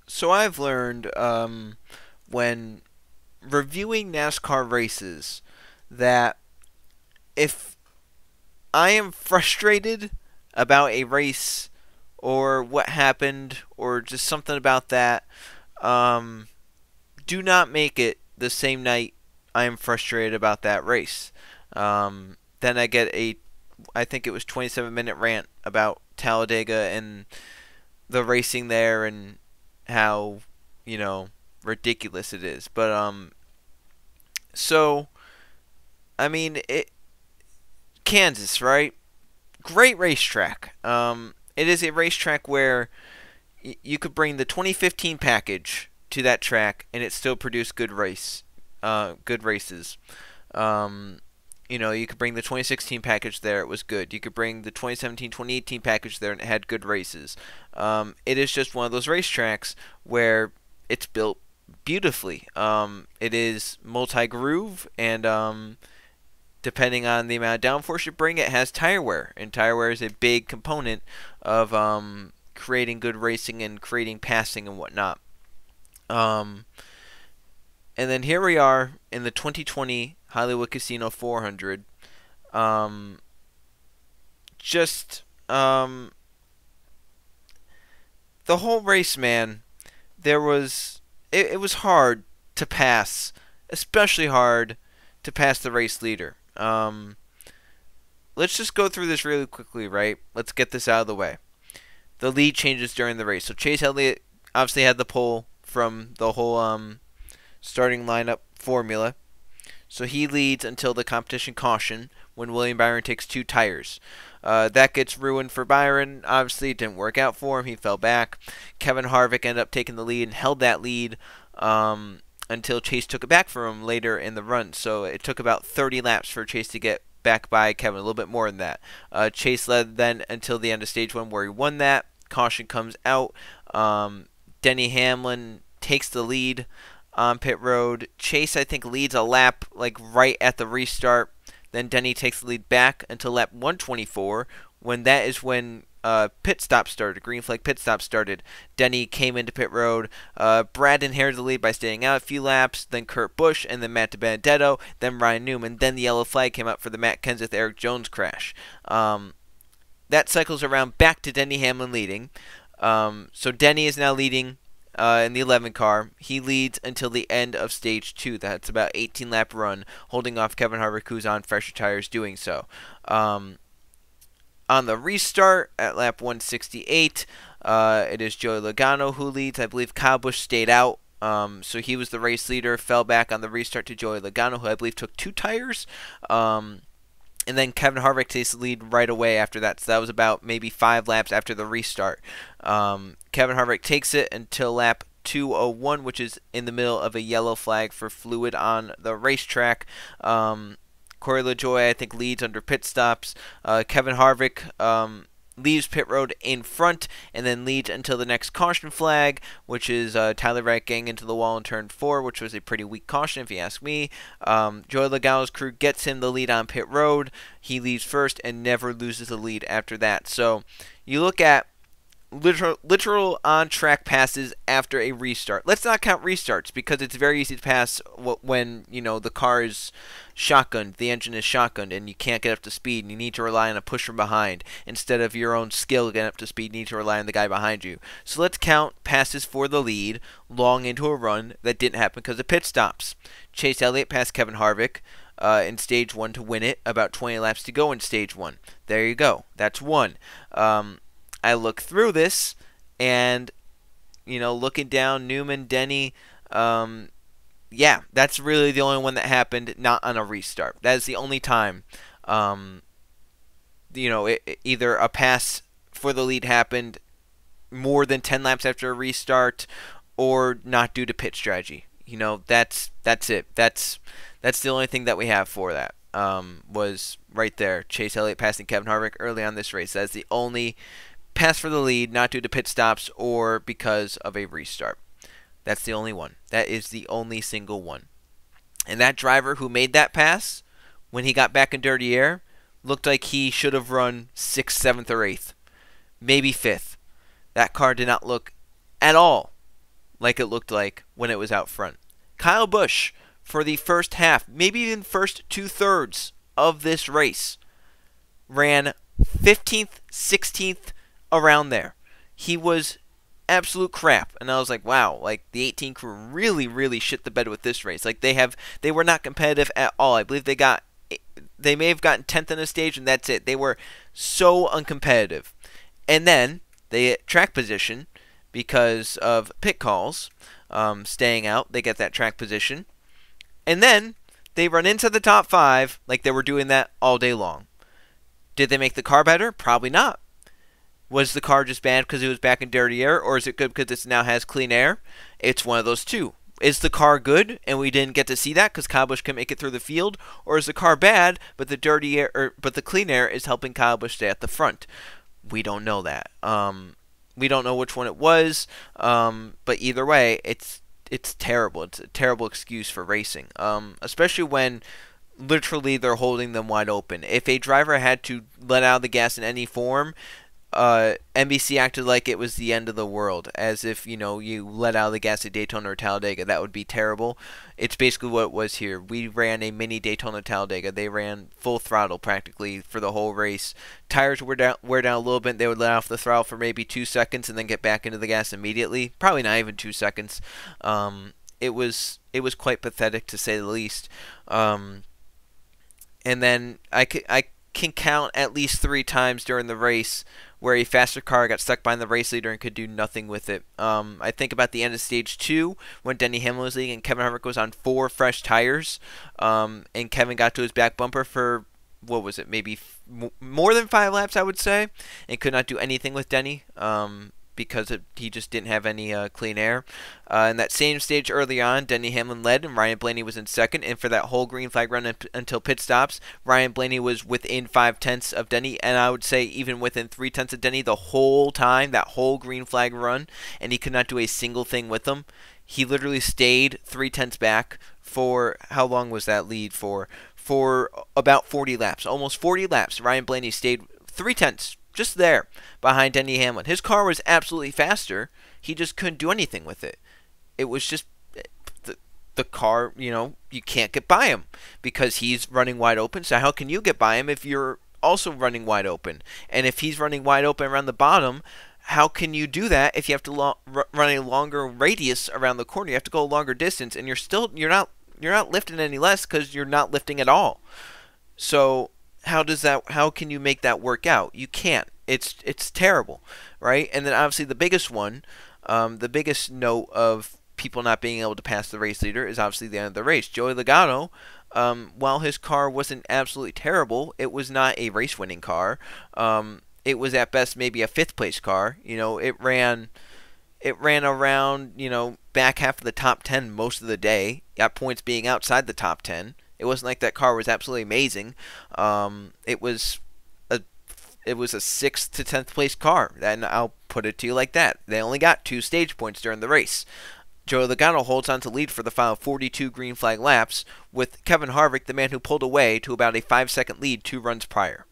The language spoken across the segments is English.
So I've learned when reviewing NASCAR races that if I am frustrated about a race or what happened or just something about that, um, do not make it the same night I am frustrated about that race. Then I get I think it was 27-minute rant about Talladega and the racing there and how, you know, ridiculous it is. So I mean, Kansas, right? Great racetrack. It is a racetrack where you could bring the 2015 package to that track and it still produce good races. Um, you could bring the 2016 package there, it was good. You could bring the 2017, 2018 package there, and it had good races. It is just one of those racetracks where it's built beautifully. It is multi-groove, and depending on the amount of downforce you bring, it has tire wear, and tire wear is a big component of creating good racing and creating passing and whatnot. Um, and then here we are in the 2020 Hollywood Casino 400. Um, just the whole race, man. It was hard to pass, especially hard to pass the race leader. Let's just go through this really quickly, right? Let's get this out of the way. The lead changes during the race. So Chase Elliott obviously had the pole from the whole starting lineup formula. So he leads until the competition caution when William Byron takes two tires. That gets ruined for Byron. Obviously, it didn't work out for him. He fell back. Kevin Harvick ended up taking the lead and held that lead until Chase took it back from him later in the run. So it took about 30 laps for Chase to get back by Kevin, a little bit more than that. Chase led then until the end of stage one where he won that. Caution comes out. Denny Hamlin takes the lead on pit road. Chase, I think, leads a lap like right at the restart. Then Denny takes the lead back until lap 124, when pit stop started, green flag pit stop started. Denny came into pit road. Brad inherited the lead by staying out a few laps. Then Kurt Busch, and then Matt DiBenedetto, then Ryan Newman. Then the yellow flag came up for the Matt Kenseth Eric Jones crash. That cycles around back to Denny Hamlin leading. So Denny is now leading in the 11 car. He leads until the end of stage 2. That's about 18 lap run, holding off Kevin Harvick, who's on fresher tires, doing so. On the restart at lap 168, it is Joey Logano who leads. I believe Kyle Busch stayed out. So he was the race leader, fell back on the restart to Joey Logano, who I believe took two tires. And then Kevin Harvick takes the lead right away after that. So that was about maybe 5 laps after the restart. Kevin Harvick takes it until lap 201, which is in the middle of a yellow flag for fluid on the racetrack. Corey LaJoie, I think, leads under pit stops. Kevin Harvick leaves pit road in front and then leads until the next caution flag, which is Tyler Wright getting into the wall in turn 4, which was a pretty weak caution if you ask me. Joey Logano's crew gets him the lead on pit road. He leaves first and never loses the lead after that. So you look at literal on-track passes after a restart. Let's not count restarts because it's very easy to pass when the car is shotgunned, the engine is shotgunned, and you can't get up to speed, and you need to rely on a push from behind instead of your own skill getting up to speed. You need to rely on the guy behind you. So let's count passes for the lead long into a run that didn't happen because of pit stops. Chase Elliott passed Kevin Harvick in stage 1 to win it. About 20 laps to go in stage 1. There you go. That's one. I look through this, and looking down, Newman, Denny, yeah, that's really the only one that happened not on a restart. That is the only time, either a pass for the lead happened more than 10 laps after a restart, or not due to pit strategy. That's it. That's the only thing that we have for that. Was right there. Chase Elliott passing Kevin Harvick early on this race. That's the only pass for the lead, not due to pit stops or because of a restart. That's the only one. That is the only single one. And that driver who made that pass, when he got back in dirty air, looked like he should have run 6th, 7th, or 8th. Maybe 5th. That car did not look at all like it looked like when it was out front. Kyle Busch, for the first half, maybe even first two-thirds of this race, ran 15th, 16th, around there. He was absolute crap, and I was like, wow, like the 18 crew really, really shit the bed with this race. Like they were not competitive at all. I believe they may have gotten 10th in a stage, and that's it. They were so uncompetitive. And then they get track position because of pit calls, staying out. They get that track position, and then they run into the top 5 like they were doing that all day long. Did they make the car better? Probably not. Was the car just bad because it was back in dirty air, or is it good because it now has clean air? It's one of those two. Is the car good and we didn't get to see that because Kyle Busch couldn't make it through the field, or is the car bad but the dirty air, but the clean air is helping Kyle Busch stay at the front? We don't know that. We don't know which one it was. But either way, it's terrible. It's a terrible excuse for racing, especially when literally they're holding them wide open. If a driver had to let out the gas in any form, NBC acted like it was the end of the world, as if, you know, you let out the gas at Daytona or Talladega. That would be terrible. It's basically what it was here. We ran a mini Daytona Talladega. They ran full throttle practically for the whole race. Tires wear down a little bit. They would let off the throttle for maybe 2 seconds and then get back into the gas immediately. Probably not even 2 seconds. It was quite pathetic, to say the least. And then I can count at least 3 times during the race where a faster car got stuck behind the race leader and could do nothing with it. I think about the end of stage 2 when Denny Hamlin was leading and Kevin Harvick was on 4 fresh tires, and Kevin got to his back bumper for, what was it, maybe more than 5 laps, I would say, and could not do anything with Denny. Because he just didn't have any clean air. In that same stage early on, Denny Hamlin led and Ryan Blaney was in second. And for that whole green flag run until pit stops, Ryan Blaney was within 5/10 of Denny, and I would say even within 3/10 of Denny the whole time, that whole green flag run, and he could not do a single thing with them. He literally stayed 3/10 back for, how long was that lead for? For about 40 laps, almost 40 laps. Ryan Blaney stayed 3/10 just there behind Denny Hamlin. His car was absolutely faster. He just couldn't do anything with it. It was just the car, you know, you can't get by him because he's running wide open. So how can you get by him if you're also running wide open? And if he's running wide open around the bottom, how can you do that if you have to run a longer radius around the corner? You have to go a longer distance, and you're not lifting any less because you're not lifting at all. So how can you make that work out? You can't. It's terrible, right? And then obviously the biggest one, the biggest note of people not being able to pass the race leader is obviously the end of the race. Joey Logano, while his car wasn't absolutely terrible, it was not a race-winning car. It was at best maybe a 5th place car. You know, it ran around, you know, back half of the top 10 most of the day, got points being outside the top 10. It wasn't like that car was absolutely amazing. It was a 6th to 10th place car, and I'll put it to you like that. They only got 2 stage points during the race. Joey Logano holds on to lead for the final 42 green flag laps, with Kevin Harvick, the man who pulled away, to about a 5-second lead 2 runs prior.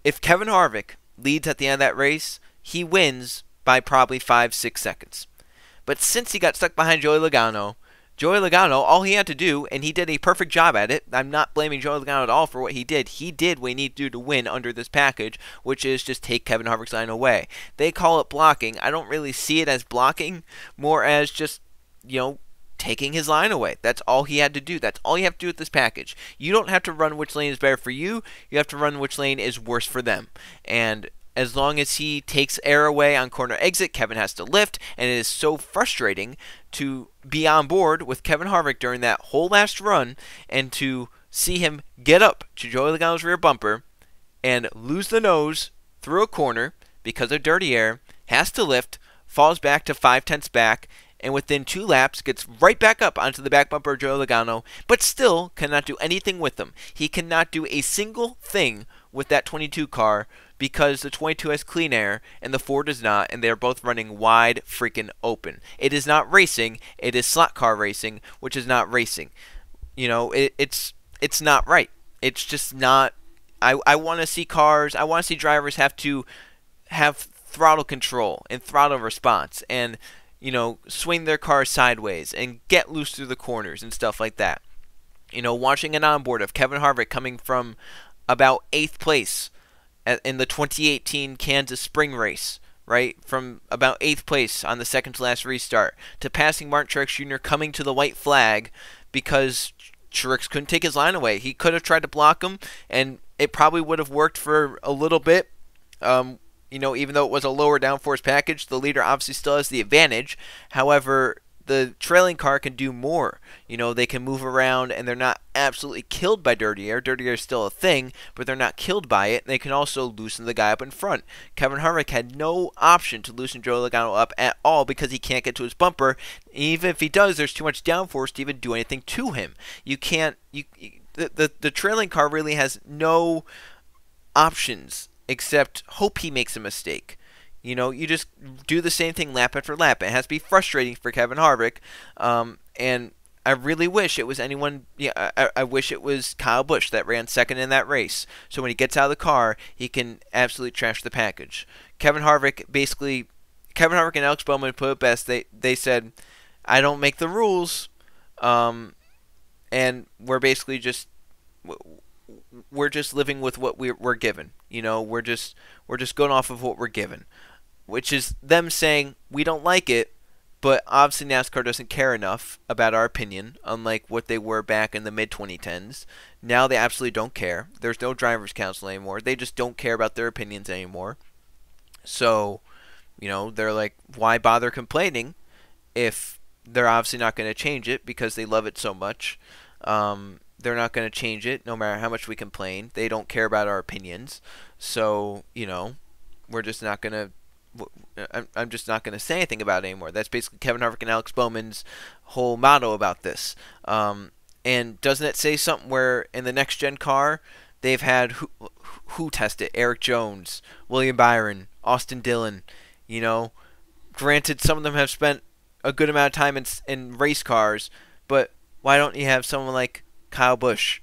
If Kevin Harvick leads at the end of that race, he wins by probably 5-6 seconds. But since he got stuck behind Joey Logano, all he had to do, and he did a perfect job at it. I'm not blaming Joey Logano at all for what he did. He did what he needed to do to win under this package, which is just take Kevin Harvick's line away. They call it blocking. I don't really see it as blocking, more as just, you know, taking his line away. That's all he had to do. That's all you have to do with this package. You don't have to run which lane is better for you. You have to run which lane is worse for them. And as long as he takes air away on corner exit, Kevin has to lift, and it is so frustrating to be on board with Kevin Harvick during that whole last run and to see him get up to Joey Logano's rear bumper and lose the nose through a corner because of dirty air, has to lift, falls back to 5/10 back, and within 2 laps gets right back up onto the back bumper of Joey Logano, but still cannot do anything with them. He cannot do a single thing with that 22 car because the 22 has clean air and the 4 does not, and they're both running wide freaking open. It is not racing, it is slot car racing, which is not racing. You know, it's not right. It's just not. I want to see cars, I want to see drivers have to have throttle control and throttle response, and swing their car sideways and get loose through the corners and stuff like that. Watching an onboard of Kevin Harvick coming from about 8th place in the 2018 Kansas Spring Race, right? From about 8th place on the second to last restart to passing Martin Truex Jr. coming to the white flag because Truex couldn't take his line away. He could have tried to block him, and it probably would have worked for a little bit. Even though it was a lower downforce package, the leader obviously still has the advantage. However, the trailing car can do more. They can move around, and they're not absolutely killed by dirty air. Dirty air is still a thing, but they're not killed by it. They can also loosen the guy up in front. Kevin Harvick had no option to loosen Joey Logano up at all because he can't get to his bumper. Even if he does, there's too much downforce to even do anything to him. You can't. The trailing car really has no options except hope he makes a mistake. You just do the same thing lap after lap. It has to be frustrating for Kevin Harvick, and I really wish it was anyone. I wish it was Kyle Busch that ran second in that race. So when he gets out of the car, he can absolutely trash the package. Kevin Harvick and Alex Bowman put it best. They said, "I don't make the rules," and we're basically just living with what we're given. We're just going off of what we're given. Which is them saying, we don't like it, but obviously NASCAR doesn't care enough about our opinion, unlike what they were back in the mid-2010s. Now they absolutely don't care. There's no drivers' council anymore. They just don't care about their opinions anymore. So, they're like, why bother complaining if they're obviously not going to change it because they love it so much? They're not going to change it no matter how much we complain. They don't care about our opinions. So, we're just not going to... I'm just not going to say anything about it anymore. That's basically Kevin Harvick and Alex Bowman's whole motto about this. And doesn't it say something where in the next gen car they've had who test it? Eric Jones, William Byron, Austin Dillon. Granted, some of them have spent a good amount of time in race cars, but why don't you have someone like Kyle Busch,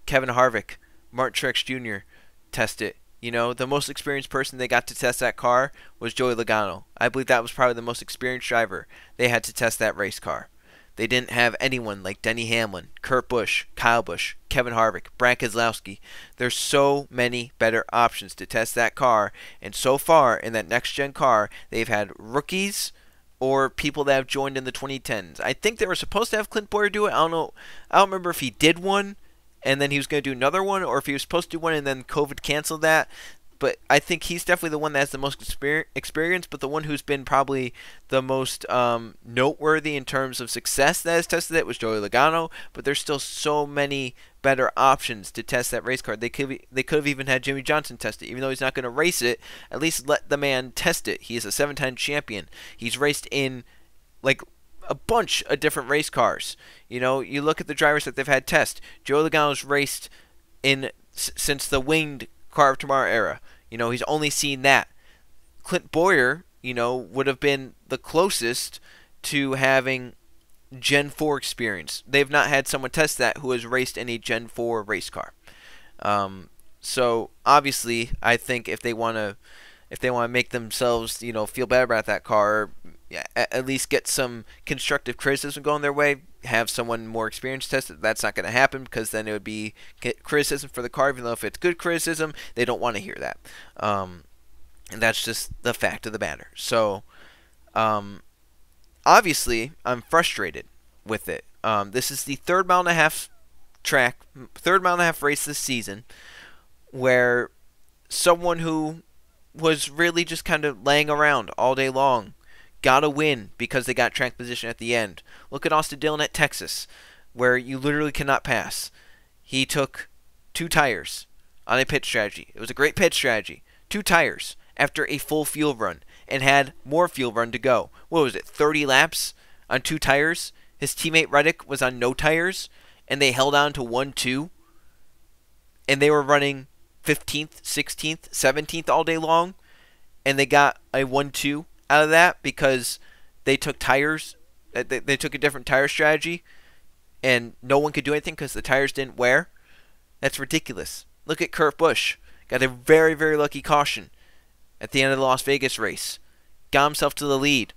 Kevin Harvick, Martin Truex Jr. test it? The most experienced person they got to test that car was Joey Logano. I believe that was probably the most experienced driver they had to test that race car. They didn't have anyone like Denny Hamlin, Kurt Busch, Kyle Busch, Kevin Harvick, Brad Keselowski. There's so many better options to test that car, and so far in that next-gen car, they've had rookies or people that have joined in the 2010s. I think they were supposed to have Clint Bowyer do it. I don't know. I don't remember if he did one, and then he was going to do another one, or if he was supposed to do one and then COVID canceled that. But I think he's definitely the one that has the most experience, but the one who's been probably the most noteworthy in terms of success that has tested it was Joey Logano. But there's still so many better options to test that race car. They could have even had Jimmie Johnson test it. Even though he's not going to race it, at least let the man test it. He is a 7-time champion. He's raced in like a bunch of different race cars. You look at the drivers that they've had test. Joey Logano's raced in since the winged Car of Tomorrow era. He's only seen that. Clint Bowyer, would have been the closest to having Gen 4 experience. They've not had someone test that who has raced in a Gen 4 race car. So obviously, I think if they want to make themselves, feel better about that car, at least get some constructive criticism going their way, have someone more experienced test it. That's not going to happen because then it would be criticism for the car, even though if it's good criticism, they don't want to hear that. And that's just the fact of the matter. So, obviously, I'm frustrated with it. This is the third mile and a half race this season where someone who was really just kind of laying around all day long got a win because they got track position at the end. Look at Austin Dillon at Texas, where you literally cannot pass. He took 2 tires on a pit strategy. It was a great pit strategy. 2 tires after a full fuel run and had more fuel run to go. What was it, 30 laps on 2 tires? His teammate Reddick was on no tires, and they held on to 1-2, and they were running 15th, 16th, 17th all day long, and they got a 1-2 out of that because they took tires. They took a different tire strategy, and no one could do anything because the tires didn't wear. That's ridiculous. Look at Kurt Busch. Got a very, very lucky caution at the end of the Las Vegas race. Got himself to the lead.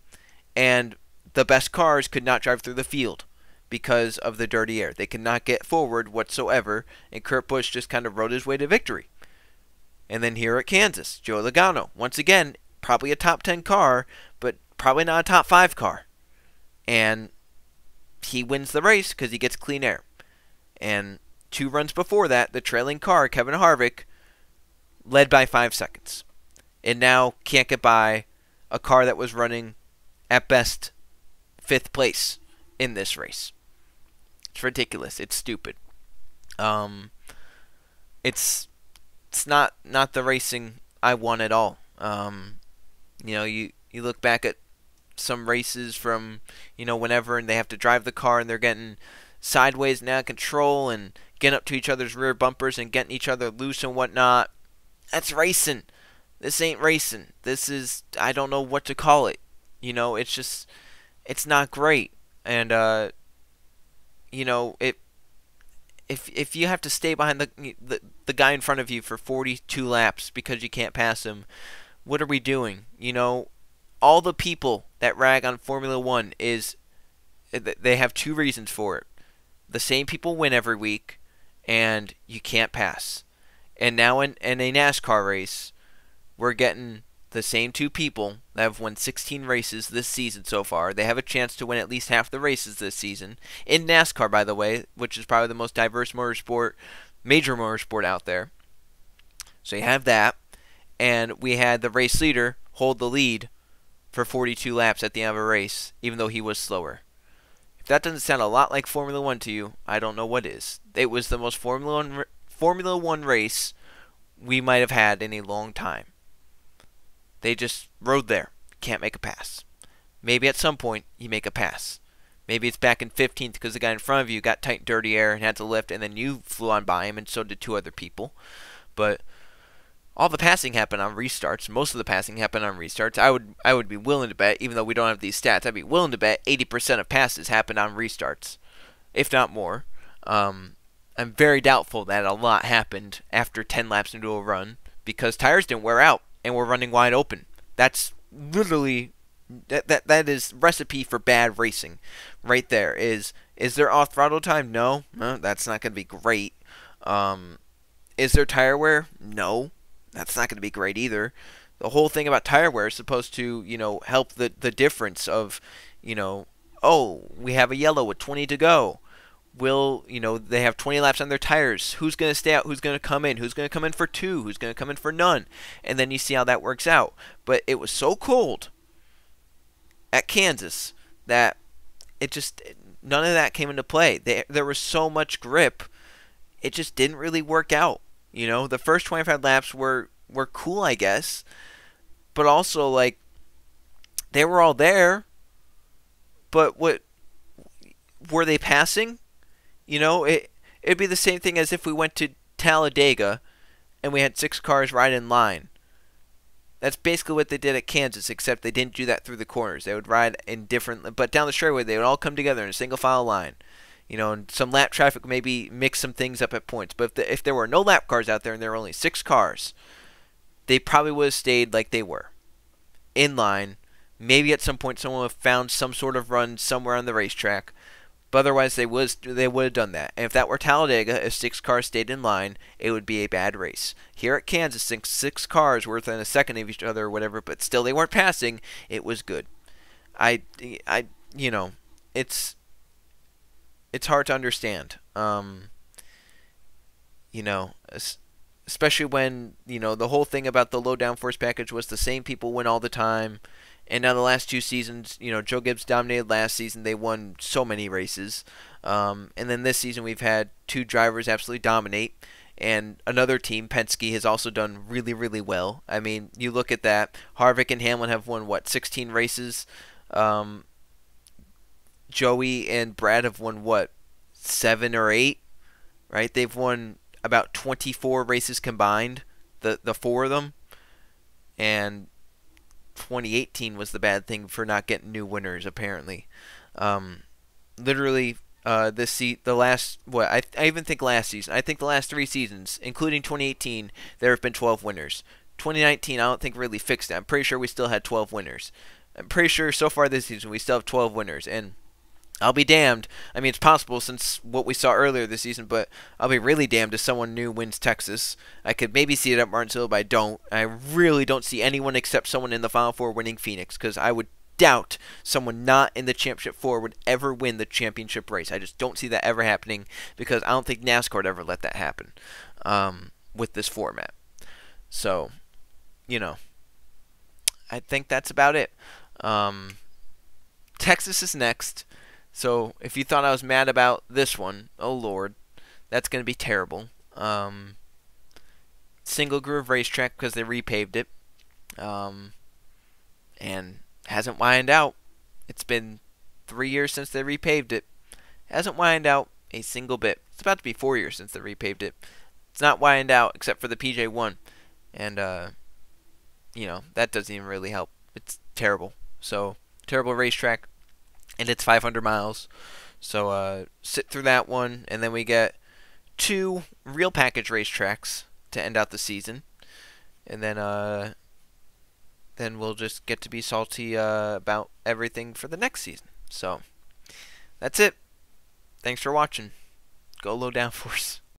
And the best cars could not drive through the field because of the dirty air. They could not get forward whatsoever, and Kurt Busch just kind of rode his way to victory. And then here at Kansas, Joey Logano, once again, probably a top 10 car, but probably not a top 5 car. And he wins the race because he gets clean air. And 2 runs before that, the trailing car, Kevin Harvick, led by 5 seconds. And now can't get by a car that was running, at best, 5th place in this race. It's ridiculous. It's stupid. It's not the racing I want at all. You look back at some races from, whenever, and they have to drive the car and they're getting sideways and out of control and getting up to each other's rear bumpers and getting each other loose and whatnot. That's racing. This ain't racing. This is, I don't know what to call it. It's not great. And, if you have to stay behind the guy in front of you for 42 laps because you can't pass him, what are we doing? All the people that rag on Formula One they have 2 reasons for it. The same people win every week, and you can't pass. And now in a NASCAR race, we're getting the same 2 people that have won 16 races this season so far. They have a chance to win at least half the races this season. In NASCAR, by the way, which is probably the most diverse major motorsport out there. So you have that. And we had the race leader hold the lead for 42 laps at the end of a race, even though he was slower. If that doesn't sound a lot like Formula One to you, I don't know what is. It was the most Formula One race we might have had in a long time. They just rode there. Can't make a pass. Maybe at some point you make a pass. Maybe it's back in 15th because the guy in front of you got tight dirty air and had to lift, and then you flew on by him, and so did 2 other people. But all the passing happened on restarts. Most of the passing happened on restarts. I would be willing to bet, even though we don't have these stats, I'd be willing to bet 80% of passes happened on restarts, if not more. I'm very doubtful that a lot happened after 10 laps into a run because tires didn't wear out and we're running wide open. That's literally that is recipe for bad racing right there. Is there off throttle time? No, that's not going to be great. Is there tire wear? No, that's not going to be great either. The whole thing about tire wear is supposed to, help the difference of, oh, we have a yellow with 20 to go. They have 20 laps on their tires. Who's going to stay out? Who's going to come in? Who's going to come in for 2? Who's going to come in for none? And then you see how that works out. But it was so cold at Kansas that none of that came into play. There was so much grip. It just didn't really work out. The first 25 laps were cool, I guess. But also, they were all there. But were they passing? It'd be the same thing as if we went to Talladega and we had 6 cars right in line. That's basically what they did at Kansas, except they didn't do that through the corners. They would ride in different, but down the straightaway they would all come together in a single file line. And some lap traffic maybe mix some things up at points. But if there were no lap cars out there and there were only 6 cars, they probably would have stayed like they were, in line. Maybe at some point someone would have found some sort of run somewhere on the racetrack. But otherwise, they would have done that. And if that were Talladega, if 6 cars stayed in line, it would be a bad race. Here at Kansas, 6 cars were within a second of each other or whatever, but still they weren't passing. It was good. It's hard to understand. Especially when, the whole thing about the low downforce package was the same people win all the time. And now the last 2 seasons, Joe Gibbs dominated last season. They won so many races. And then this season we've had 2 drivers absolutely dominate. And another team, Penske, has also done really, really well. I mean, you look at that. Harvick and Hamlin have won, 16 races? Joey and Brad have won, 7 or 8? Right? They've won about 24 races combined, the 4 of them. And 2018 was the bad thing for not getting new winners, apparently. Literally, I even think last season. I think the last 3 seasons, including 2018, there have been 12 winners. 2019, I don't think really fixed it. I'm pretty sure we still had 12 winners. I'm pretty sure so far this season we still have 12 winners, and I'll be damned. I mean, it's possible since what we saw earlier this season, but I'll be really damned if someone new wins Texas. I could maybe see it at Martinsville, but I don't. I really don't see anyone except someone in the Final Four winning Phoenix, because I would doubt someone not in the championship four would ever win the championship race. I just don't see that ever happening, because I don't think NASCAR would ever let that happen with this format. So, I think that's about it. Texas is next. So if you thought I was mad about this one, oh Lord, that's going to be terrible. Single groove racetrack because they repaved it. And hasn't wined out. It's been 3 years since they repaved it. Hasn't wined out a single bit. It's about to be 4 years since they repaved it. It's not wined out except for the PJ1. And, that doesn't even really help. It's terrible. So, terrible racetrack. And it's 500 miles. So sit through that one, and then we get 2 real package racetracks to end out the season, and then we'll just get to be salty about everything for the next season. So that's it. Thanks for watching. Go low downforce.